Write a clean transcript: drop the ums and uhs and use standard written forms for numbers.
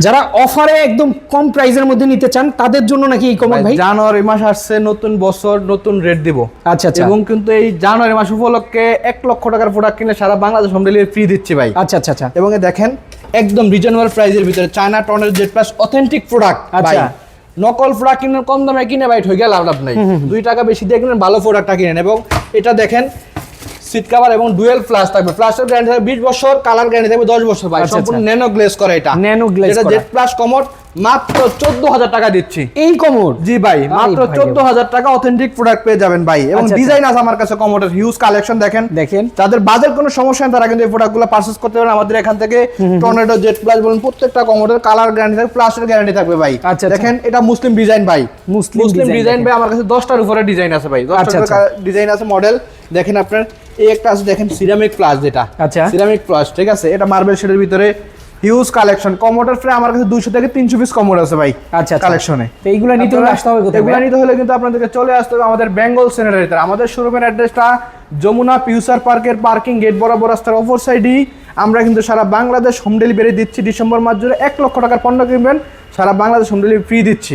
যারা অফারে একদম কম প্রাইসের মধ্যে নিতে চান তাদের জন্য নাকি এই কমন ভাই? জানুয়ারি মাস আসছে, নতুন বছর, নতুন রেট দিব। আচ্ছা আচ্ছা। এবং কিন্তু এই জানুয়ারি মাস উপলক্ষে 1 লক্ষ টাকার প্রোডাক্ট কিনলে সারা বাংলাদেশ হোম ডেলিভারি ফ্রি দিচ্ছি ভাই। আচ্ছা আচ্ছা আচ্ছা। এবং দেখেন একদম রিজনেবল প্রাইসের ভিতরে China tornado Z plus authentic product. আচ্ছা। নকল প্রোডাক্ট কিনে কম দামে কিনে ভাই ঠকে লাভ নাই। 2 টাকা বেশি দিয়ে কিনেন, ভালো প্রোডাক্টটা কিনেন। এবং এটা দেখেন সিট কভার এবং ডুয়েল ফ্লাশ থাকবে, ফ্লাশের গ্যারান্টি থাকবে 20 বছর, কালার গ্যারান্টি থাকবে 10 বছর ভাই। সম্পূর্ণ ন্যানো গ্লেজ করা, এটা ন্যানো গ্লেজ যেটা করা। জেড প্লাস কমোড মাত্র 14000 টাকা দিচ্ছি। এই কমোড? জি ভাই, মাত্র 14000 টাকা অথেন্টিক প্রোডাক্ট পেয়ে যাবেন ভাই। এবং ডিজাইন আছে আমার কাছে কমোডের হিউজ কালেকশন। দেখেন যাদের বাজেট কোনো সমস্যা নেই তারা কিন্তু এই প্রোডাক্টগুলো পারচেজ করতে পারেন আমাদের এখান থেকে। টর্নেডো জেড প্লাস বলুন, প্রত্যেকটা কমোডের কালার গ্যারান্টি থাকবে, প্লাসের গ্যারান্টি থাকবে ভাই। দেখেন এটা মুসলিম ডিজাইন ভাই, মুসলিম ডিজাইন ভাই। আমার কাছে 10টার উপরে ডিজাইন আছে ভাই, 10টার ডিজাইন আছে মডেল। দেখেন আপনার এই একটা আছে, দেখেন সিরামিক প্লাস, যেটা সিরামিক প্লাস, ঠিক আছে। এটা মার্বেল শেডের ভিতরে হিউজ কালেকশন। কমোডের প্রায় আমার কাছে 200 থেকে 300 পিস কমোড আছে ভাই। আচ্ছা কালেকশনে। তো এইগুলো নিতে হলে আসতে হবে কোথায়? এগুলো নিতে হলে কিন্তু আপনাদেরকে চলে আসতে হবে আমাদের বেঙ্গল সেন্টারে। আমাদের শোরুমের অ্যাড্রেসটা যমুনা ফিউচার পার্কের পার্কিং গেট বরাবর রাস্তার অপর সাইডেই। আমরা কিন্তু সারা বাংলাদেশ হোম ডেলিভারি দিচ্ছি। ডিসেম্বর মাস জুড়ে 1 লক্ষ টাকার পণ্য কিনবেন, সারা বাংলাদেশ হোম ডেলিভারি ফ্রি দিচ্ছি।